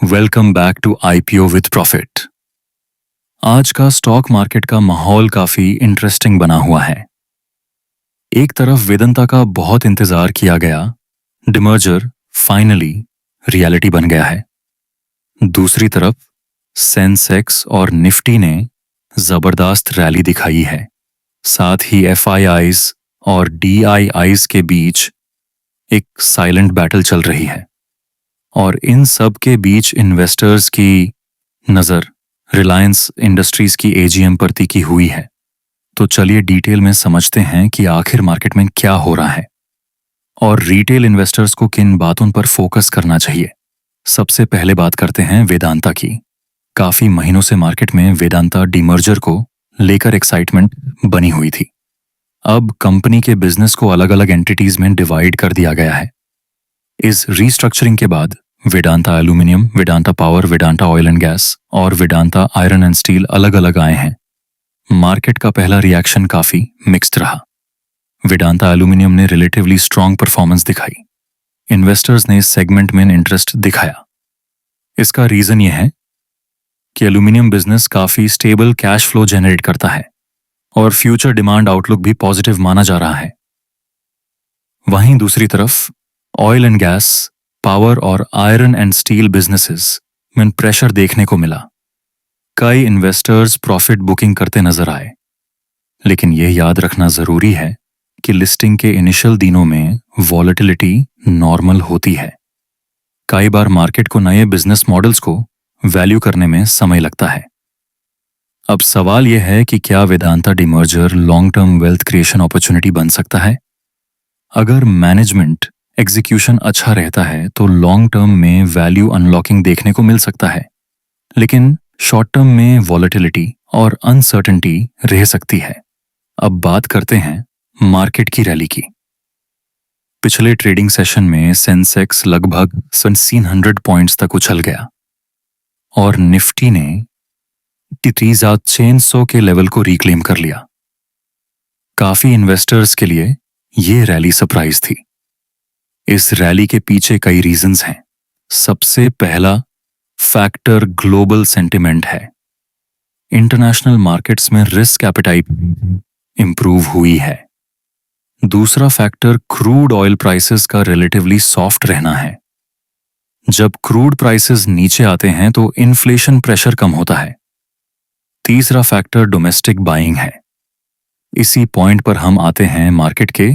Welcome back to IPO with profit. आज का stock market का माहौल काफी इंटरेस्टिंग बना हुआ है। एक तरफ वेदांता का बहुत इंतजार किया गया डिमर्जर फाइनली रियलिटी बन गया है। दूसरी तरफ सेंसेक्स और निफ्टी ने जबरदस्त रैली दिखाई है। साथ ही एफआईआईज और डीआईआईज के बीच एक साइलेंट बैटल चल रही है और इन सब के बीच इन्वेस्टर्स की नज़र रिलायंस इंडस्ट्रीज की एजीएम पर टिकी हुई है। तो चलिए डिटेल में समझते हैं कि आखिर मार्केट में क्या हो रहा है और रिटेल इन्वेस्टर्स को किन बातों पर फोकस करना चाहिए। सबसे पहले बात करते हैं वेदांता की। काफी महीनों से मार्केट में वेदांता डीमर्जर को लेकर एक्साइटमेंट बनी हुई थी। अब कंपनी के बिजनेस को अलग अलग एंटिटीज में डिवाइड कर दिया गया है। इस रीस्ट्रक्चरिंग के बाद Vedanta aluminium, Vedanta power, Vedanta oil and gas और वेदांता आयरन एंड स्टील अलग अलग आए हैं। मार्केट का पहला रिएक्शन काफी मिक्स्ड रहा। वेदांता एल्यूमिनियम ने रिलेटिवली स्ट्रांग परफॉर्मेंस दिखाई। इन्वेस्टर्स ने इस सेगमेंट में इंटरेस्ट दिखाया। इसका रीजन यह है कि एल्यूमिनियम बिजनेस काफी स्टेबल कैश फ्लो जनरेट करता है और फ्यूचर डिमांड आउटलुक भी पॉजिटिव माना जा रहा है। वहीं दूसरी तरफ ऑयल एंड गैस, पावर और आयरन एंड स्टील बिजनेसेस में प्रेशर देखने को मिला। कई इन्वेस्टर्स प्रॉफिट बुकिंग करते नजर आए, लेकिन यह याद रखना जरूरी है कि लिस्टिंग के इनिशियल दिनों में वॉलेटिलिटी नॉर्मल होती है। कई बार मार्केट को नए बिजनेस मॉडल्स को वैल्यू करने में समय लगता है। अब सवाल यह है कि क्या Vedanta demerger long term wealth creation opportunity बन सकता है। अगर मैनेजमेंट एग्जीक्यूशन अच्छा रहता है तो लॉन्ग टर्म में वैल्यू अनलॉकिंग देखने को मिल सकता है, लेकिन शॉर्ट टर्म में वॉलेटिलिटी और अनसर्टेनिटी रह सकती है। अब बात करते हैं मार्केट की रैली की। पिछले ट्रेडिंग सेशन में सेंसेक्स लगभग 1700 पॉइंट्स तक उछल गया और निफ्टी ने 3600 के लेवल को रिक्लेम कर लिया। काफी इन्वेस्टर्स के लिए यह रैली सरप्राइज थी। इस रैली के पीछे कई रीजंस हैं। सबसे पहला फैक्टर ग्लोबल सेंटिमेंट है। इंटरनेशनल मार्केट्स में रिस्क एपेटाइट इंप्रूव हुई है। दूसरा फैक्टर क्रूड ऑयल प्राइसेस का रिलेटिवली सॉफ्ट रहना है। जब क्रूड प्राइसेस नीचे आते हैं तो इन्फ्लेशन प्रेशर कम होता है। तीसरा फैक्टर डोमेस्टिक बाइंग है। इसी पॉइंट पर हम आते हैं मार्केट के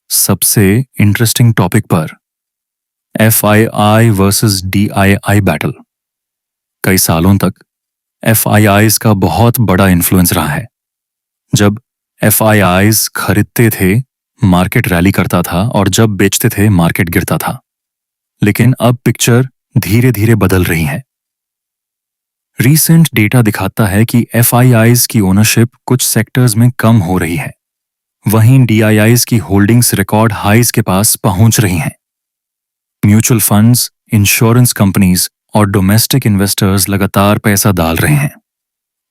सबसे इंटरेस्टिंग टॉपिक पर, एफआईआई वर्सेस डीआईआई बैटल। कई सालों तक एफआईआईज का बहुत बड़ा इन्फ्लुएंस रहा है। जब एफआईआईज खरीदते थे मार्केट रैली करता था और जब बेचते थे मार्केट गिरता था। लेकिन अब पिक्चर धीरे धीरे बदल रही है। रीसेंट डेटा दिखाता है कि एफआईआईज की ओनरशिप कुछ सेक्टर्स में कम हो रही है, वहीं डीआईआईज की होल्डिंग्स रिकॉर्ड हाइज के पास पहुंच रही हैं। म्यूचुअल फंड्स, इंश्योरेंस कंपनीज और डोमेस्टिक इन्वेस्टर्स लगातार पैसा डाल रहे हैं।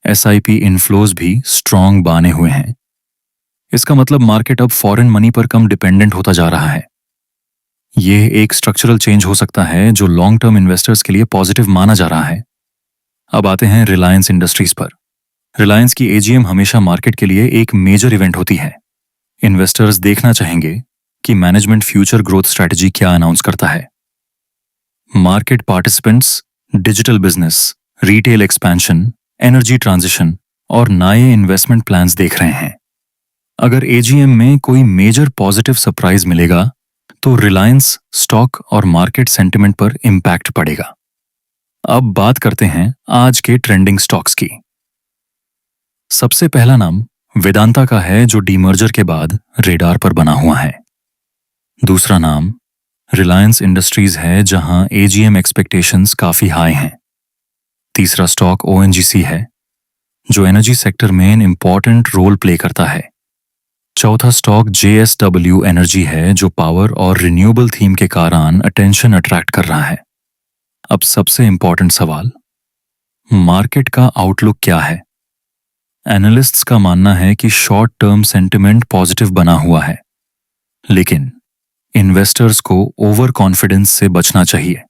एसआईपी इनफ्लोज भी स्ट्रांग बने हुए हैं। इसका मतलब मार्केट अब फॉरेन मनी पर कम डिपेंडेंट होता जा रहा है। यह एक स्ट्रक्चरल चेंज हो सकता है जो लॉन्ग टर्म इन्वेस्टर्स के लिए पॉजिटिव माना जा रहा है। अब आते हैं रिलायंस इंडस्ट्रीज पर। रिलायंस की एजीएम हमेशा मार्केट के लिए एक मेजर इवेंट होती है। इन्वेस्टर्स देखना चाहेंगे कि मैनेजमेंट फ्यूचर ग्रोथ स्ट्रैटेजी क्या अनाउंस करता है। Market participants digital business, retail expansion, energy transition और नए इन्वेस्टमेंट प्लान्स देख रहे हैं। अगर एजीएम में कोई मेजर पॉजिटिव सरप्राइज मिलेगा तो रिलायंस स्टॉक और मार्केट सेंटिमेंट पर इंपैक्ट पड़ेगा। अब बात करते हैं आज के ट्रेंडिंग स्टॉक्स की। सबसे पहला नाम वेदांता का है जो डीमर्जर के बाद रेडार पर बना हुआ है। दूसरा नाम रिलायंस इंडस्ट्रीज है जहां एजीएम एक्सपेक्टेशंस काफी हाई हैं। तीसरा स्टॉक ओएनजीसी है जो एनर्जी सेक्टर में एक इंपॉर्टेंट रोल प्ले करता है। चौथा स्टॉक जेएसडब्ल्यू एनर्जी है जो पावर और रिन्यूएबल थीम के कारण अटेंशन अट्रैक्ट कर रहा है। अब सबसे इंपॉर्टेंट सवाल, मार्केट का आउटलुक क्या है। एनालिस्ट्स का मानना है कि शॉर्ट टर्म सेंटिमेंट पॉजिटिव बना हुआ है, लेकिन इन्वेस्टर्स को ओवर कॉन्फिडेंस से बचना चाहिए।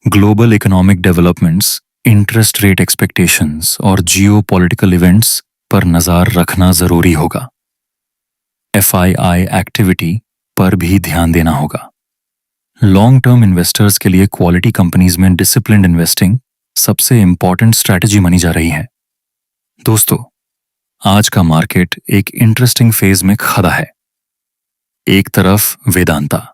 Global economic developments, interest rate expectations और जियोपॉलिटिकल इवेंट्स पर नज़र रखना ज़रूरी होगा। एफआईआई एक्टिविटी पर भी ध्यान देना होगा। लॉन्ग टर्म इन्वेस्टर्स के लिए क्वालिटी कंपनीज में डिसिप्लिन्ड इन्वेस्टिंग सबसे इंपॉर्टेंट स्ट्रैटेजी मानी जा रही है। दोस्तों, आज का मार्केट एक इंटरेस्टिंग फेज में खड़ा है। एक तरफ वेदांता,